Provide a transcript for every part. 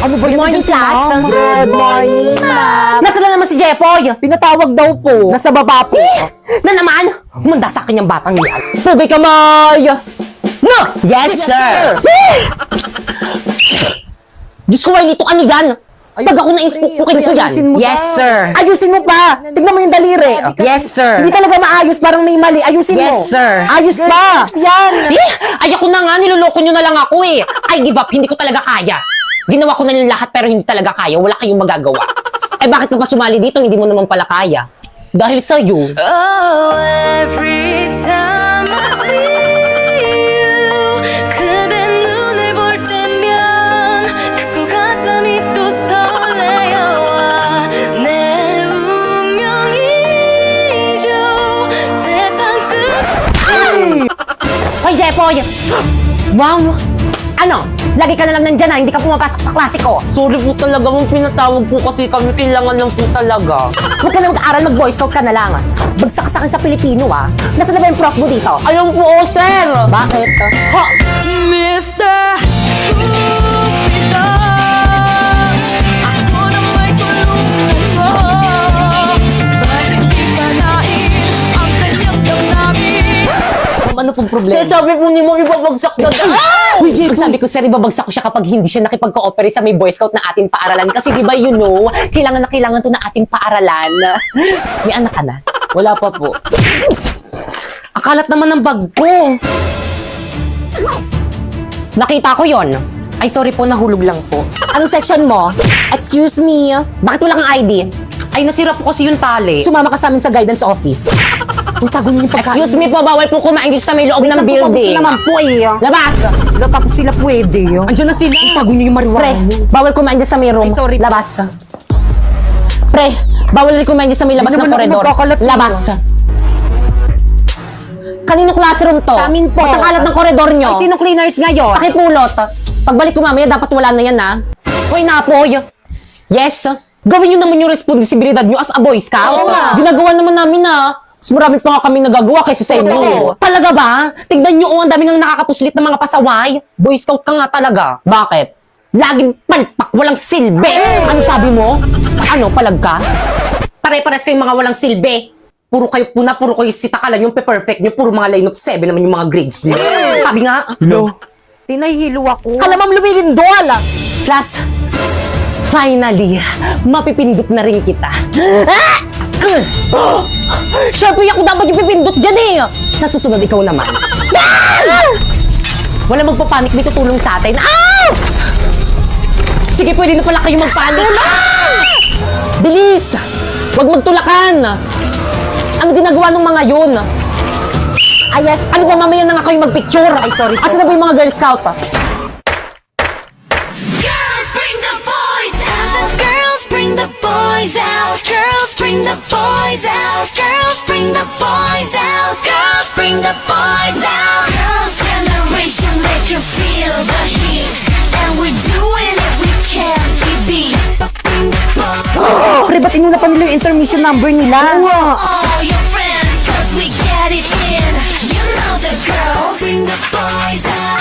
Ano ba Good morning, class. Good morning, ma'am. Nasaan na naman si Jepoy? Pinatawag daw po. Nasa baba po. Na naman? Humanda sa akin yung batang yan. Pugay kamay! No! Yes, sir! Diyos ko, Wailito, ano yan? Pag ako na-inspukin ko yan. Ayusin mo Yes, daw. sir. Ayusin mo pa. Tignan mo yung daliri. Yes, sir. Hindi talaga maayos. Parang may mali. Ayusin Yes, mo. sir. Ayos pa. Yan. Ayoko na nga, niloloko nyo na lang ako eh. I give up, hindi ko talaga kaya. Ginawa ko na yung lahat pero hindi talaga kaya. Wala kayong magagawa. Eh bakit ka pa sumali dito? Hindi mo naman pala kaya. Dahil sa'yo. Oh, every time I see you 그대 눈을 볼 때면 자꾸 가슴이 또 설레어와 내 운명이죠 세상 끝 Hoy, Jepoy! Ma'am! Ano? Lagi ka na lang nandyan ha, hindi ka pumapasok sa klase ko. Sorry po talaga, mong pinatawag po kasi kami. Kailangan lang po talaga. Huwag ka na mag-aaral, mag-boy scout ka na lang. Bagsak sa akin sa Pilipino ha. Nasaan na ba yung prof mo dito? Ayun po, sir! Bakit? Ha? Mr. Cupido ako na may tulungan mo bakit di palain ang kanyang damdamin. Ano pong problema? Sabi po ni mo ibabagsak na Uy, Jepoy! Sabi ko, sir, ibabagsak ko siya kapag hindi siya nakipag-cooperate sa may boy scout na ating paaralan. Kasi di ba, you know, kailangan na kailangan to na ating paaralan. May anak ka na? Wala pa po. Akalat naman ng bag ko. Nakita ko yon. Ay, sorry po, nahulog lang po. Anong section mo? Excuse me. Bakit wala kang ID? Ay, nasira po kasi yung tali. Sumama ka sa amin sa guidance office. Uy, tago niyo yung pagkain. Excuse me po, bawal po kumain dito sa may loob ng building. naman po eh. Labas! Wala pa po sila pwede. Andiyan na sila. Tago niyo yung Pre, marijuana mo. bawal kumain dyan sa may room. Ay, sorry. Labas. Pre, bawal rin kumain dyan sa may labas Hindi ng naman ako koridor. magkakalat dito. Labas. Kanino classroom to? Sa amin po. Ba't ang kalat ng koridor nyo? Ay, sino cleaners ngayon? Pakipulot. Pagbalik ko mamaya, dapat wala na yan, ha? Hoy, Napoy. Yes. Gawin nyo naman yung responsibilidad nyo as a boy scout. Oo nga. Ginagawa naman namin, ha? Mas marami pa nga kami nagagawa kaysa sa inyo. Oo. Talaga ba? Tignan nyo, ang dami nang nakakapuslit ng mga pasaway. Boy scout ka nga talaga. Bakit? Laging palpak, walang silbi. Ano sabi mo? Ano, palag ka? Pare-pares kayong mga walang silbi. Puro kayo puna, puro kayo sitakalan yung pe-perfect nyo. Puro mga line of 7 naman yung mga grades nyo. Sabi nga. Tinahilo ako. Kalamam lumilindol! Class, finally, mapipindot na rin kita. Siyempre, ako dapat yung pipindot dyan eh! Sa susunod, ikaw naman. Wala magpapanik, may tutulong sa atin. Sige, pwede na pala kayo magpanik. Bilis! Huwag magtulakan! Ano ginagawa ng mga yun? Ay, yes. Ano ba mamaya na nga kayo magpicture? Ay, sorry. Asa na ba yung mga Girl Scout? Girls bring the boys out. Girls bring the boys out. Girls bring the boys out. Girls bring the boys out. Girls bring the boys out. Girls generation make you feel the heat. And we're doing it, we can't be beat. Bring the boys. Pre, ba't inuna pa nila yung intermission number nila? All your friends, cause we get it in. You know the girls bring the boys out.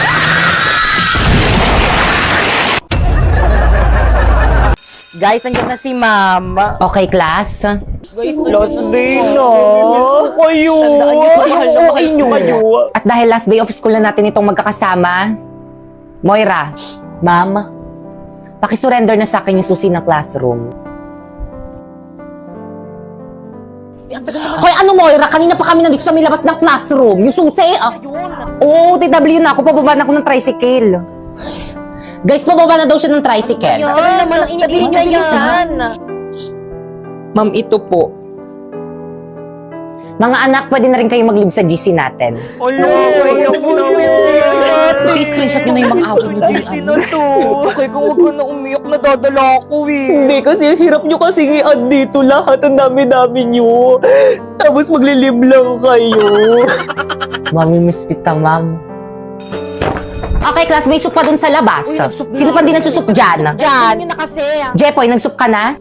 Guys, nandiyan na si ma'am. Okay, class. Last day na. Miss ko kayo. Mahal na mahal kayo. At dahil last day of school na natin itong magkakasama, Moira, Ma'am, pakisurrender na sa akin yung susi ng classroom. Hoy, ano Moira? Kanina pa kami nandito sa may labas ng classroom. Yung susi, oo, TW na ako. Pababa na ako ng tricycle. Guys, pababa na daw siya ng tricycle. Ano naman ang iniingay yan? Ma'am, ito po. Mga anak, pwede na rin kayo mag-leave sa GC natin. I-screenshot nyo na yung mga awin nyo din. Sino to? Okay, kung huwag ko na umiyak, nadadala ako eh. Hindi, kasi hirap nyo kasi i-add dito lahat. Ang dami-dami nyo. Tapos maglilib lang kayo. Mamimiss kita, ma'am. Okay, class, may soup pa dun sa labas. Sino pa din nagsusup dyan? Diyan. Yun na kasi. Jepoy, nagsup ka na?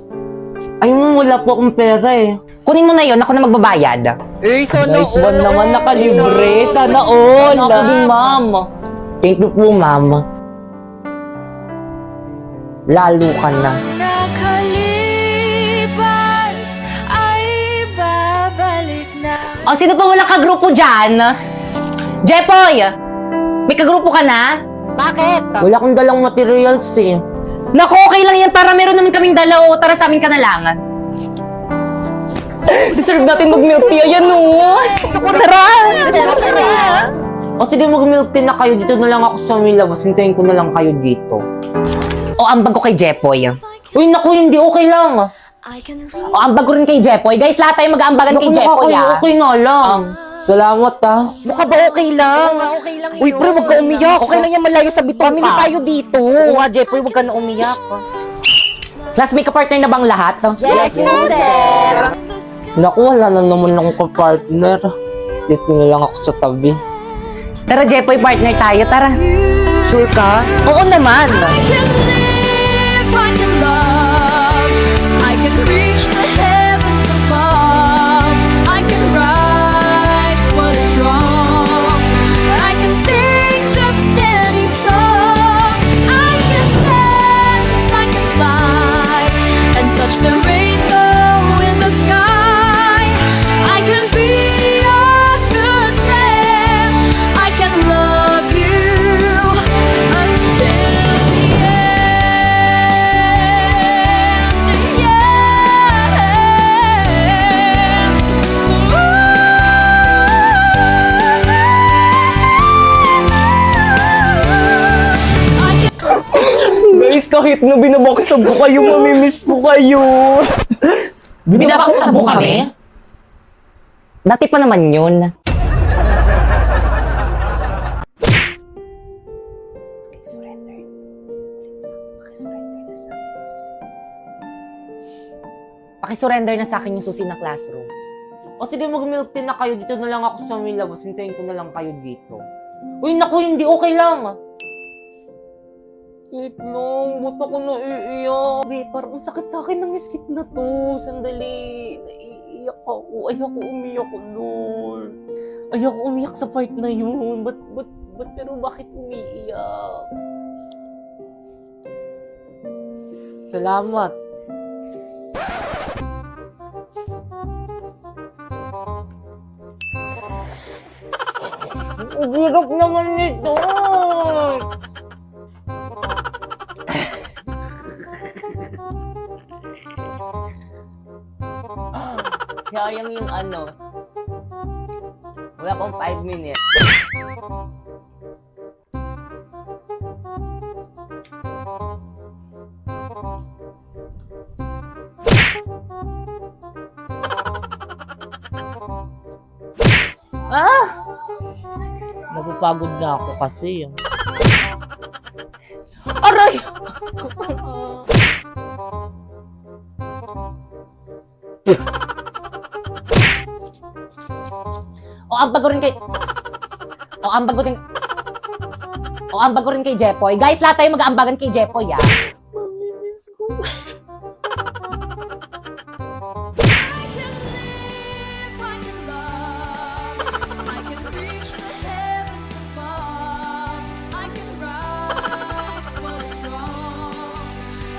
Ayun, wala po akong pera eh. Kunin mo na yon, ako na magbabayad. Eh, sana Nice one naman, nakalibre. Sana all. Ako din, ma'am. Thank you po, ma'am. lalo ka na. Nakalipas ay babalik na. O, sino pa walang kagrupo dyan? Jepoy! May kagrupo ka na? Bakit? Wala akong dalang materials eh. Naku, okay lang yan. Tara, meron naman kaming dalaw. Tara sa amin ka na lang. Deserve natin mag-milk tea. Ayan o. Tara! O sige, mag-milk tea na kayo. Dito na lang ako sa may labas. Hintayin ko na lang kayo dito. O, ambag ko kay Jepoy. Uy, naku, hindi. Okay lang. I can O, ambag ko rin kay Jepoy. Guys, lahat tayo mag-aambagan kay Jepoy, Okay na lang. Salamat Mukha ba okay lang? Okay lang Uy, pre, wag ka umiyak. Okay lang yan, malayo sa bituka. Family tayo dito. Oo nga, Jeffoy, wag ka na umiyak. Class, may ka-partner na bang lahat? Yes, sir. Naku, wala na naman akong kapartner. Dito na lang ako sa tabi. Tara, Jepoy, partner tayo. Tara. Sure ka? Oo naman. I can live, I can love, I can reach the heavens above, I can right what is wrong, I can sing just any song, I can dance, I can fly, and touch the rainbow in the sky, I can be a good friend, I can love you until the end. Yeah. I can Guys, kahit na binabackstab ko kayo, mamimiss ko kayo. Binabaksab mo kami? Dati pa naman yun. Pakisurrender na sa akin yung susi ng classroom. O sige, mag-milk tea na kayo. Dito na lang ako sa may labas. Hintayin ko na lang kayo dito. Uy, naku, hindi. Okay lang. Wait lang. Ba't ako naiiyak? Babe, parang ang sakit sa akin ng miskit na to. Sandali. Naiiyak ako. Ayoko umiyak doon. Ayoko umiyak sa part na yun. Pero bakit umiiyak? Salamat. Ang hirap naman nito! Sayang yung ano. Wala pang 5 minutes. Napapagod na ako kasi. Aray! O, ambag ko rin kay... O, ambag ko rin kay Jepoy. Guys, lahat tayo mag-aambagan kay Jepoy, ah. Mamimiss ko. I can love, I can reach the heavens above, I can right what is wrong,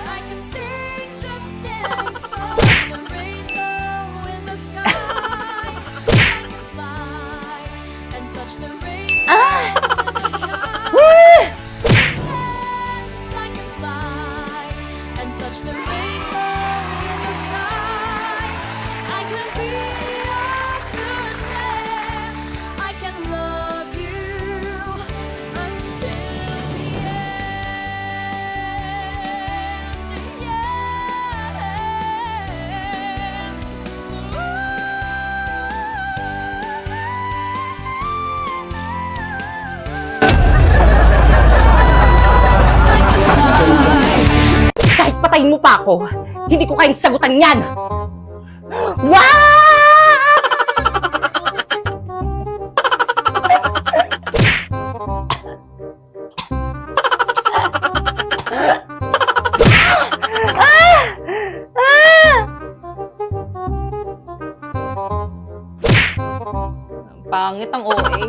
I can sing just any song, touch the rainbow in the sky, I can fly and touch the rainbow in the sky, yes, I can fly and touch the rainbow in the sky. I can be a good friend. I can love you until the end. Kahit patayin mo pa ako, hindi ko kayang sagutan yan! Wow! Pangit ang OA.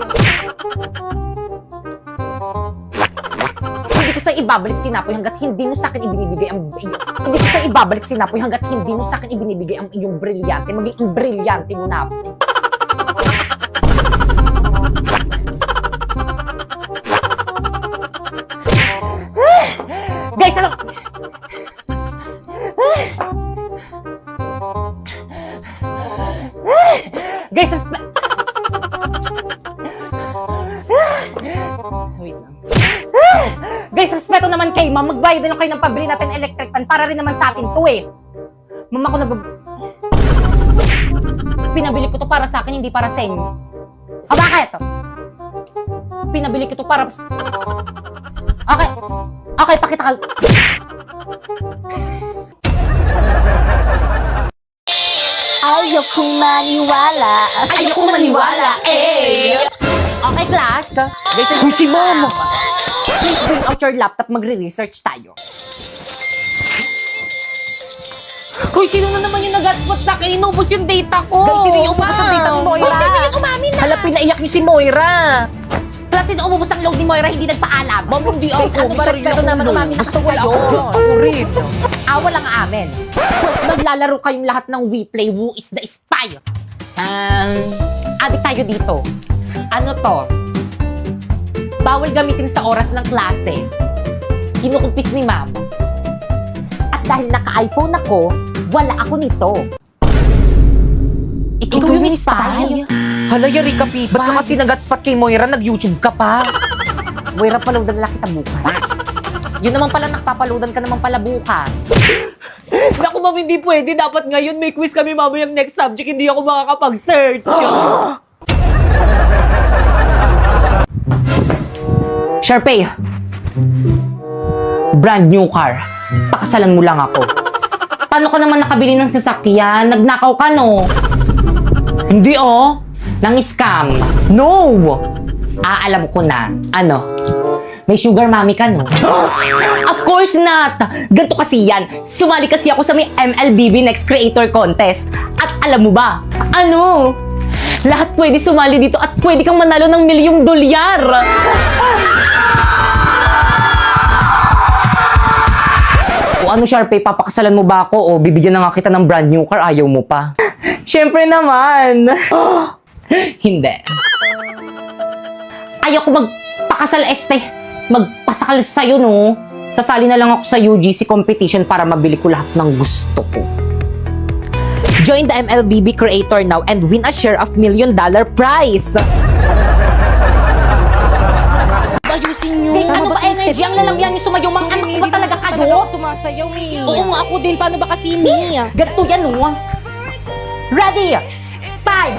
Hindi ko sa ibabalik sinapoy hanggat hindi mo sa akin ibinibigay ang hindi ko sa ibabalik sinapoy hanggat hindi mo sa akin ibinibigay ang iyong brilyante, maging ang brilyante mo na. Guys, ano? Guys, wait lang. Guys, respeto naman kay ma'am. Magbayad na lang kayo ng pabili natin electric fan para rin naman sa atin to eh. Ma'am, ako pinabili ko to para sa akin, hindi para sa inyo. Ah, bakit? Pinabili ko to para Okay. Okay, pakita ka. Ayokong maniwala. Ayokong maniwala, eh! Okay, class. Guys, si ma'am. Please bring out your laptop, magre-research tayo. Hoy, sino na naman yung nag-hotspot sa akin? Inubos yung data ko! Guys, sino yung umubos ang data ni Moira? Hoy, sino yung umamin na? Hala, pinaiyak niyo si Moira. Plus, sino umubos ang load ni Moira, hindi nagpaalam. Ma'am, hindi Guys, ako. ano ba respeto naman umamin na kasi kayo? Ako rin. Awa lang amin. Plus, maglalaro kayong lahat ng We Play Who is the Spy. Adik tayo dito. Ano to? Bawal gamitin sa oras ng klase. Kinukumpis ni ma'am. At dahil naka-iPhone ako, wala ako nito. Ikaw yung spy? Hala, yari ka, Pipa. Ba't ka kasi nag-hotspot kay Moira? Nag-YouTube ka pa? Moira, palawdan lang kita bukas. Yun naman pala, nakpapaloadan ka naman pala bukas. Naku, ma'am, hindi pwede. Dapat ngayon may quiz kami mamayang next subject. Hindi ako makakapag-search. Sharpay, brand new car. Pakasalan mo lang ako. Paano ka naman nakabili ng sasakyan? Nagnakaw ka, no? Hindi, oh. Nang scam. No! Alam ko na. Ano? May sugar mommy ka, no? Of course not! Ganto kasi yan. Sumali kasi ako sa may MLBB Next Creator Contest. At alam mo ba? Ano? Lahat pwede sumali dito at pwede kang manalo ng $1,000,000. O ano, Sharpay, papakasalan mo ba ako o bibigyan na nga kita ng brand new car, ayaw mo pa? Siyempre naman. Hindi. Ayoko magpakasal, magpasakal sa'yo, no? Sasali na lang ako sa UGC competition para mabili ko lahat ng gusto ko. Join the MLBB Creator now and win a share of $1,000,000 prize! Ayusin nyo. Guys, ano ba energy? Ang lalamyan yung sumayaw. Mga anak ko ba talaga kayo? Sumasayaw, eh. Oo nga, ako din. Paano ba kasi ni? Ganito yan, no? Ready? 5,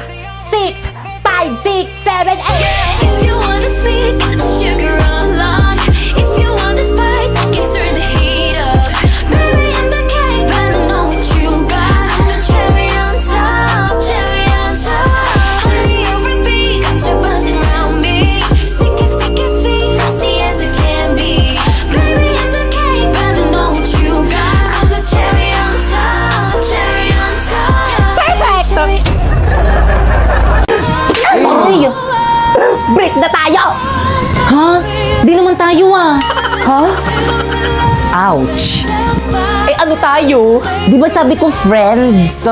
6, 5, 6, 7, 8! If you want it sweet, got the sugar online. If you want it spice, I can turn the heat up. Baby, I'm the king, but I know what you got. I'm the cherry on top, cherry on top. Honey, on repeat, got you buzzing around me. Sticky, sticky, sweet, frosty as it can be. Baby, I'm the king, but I know what you got. I'm the cherry on top, cherry on top. Perfect! Ay! Break na tayo! Ha? Di naman tayo, ah. Ha? Ouch! Eh, ano tayo? Di ba sabi ko friends?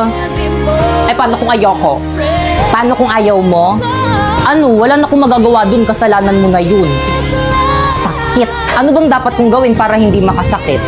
Eh, paano kung ayoko? Paano kung ayaw mo? Ano, wala na akong magagawa dun, kasalanan mo na yun. Sakit. Ano bang dapat kong gawin para hindi makasakit?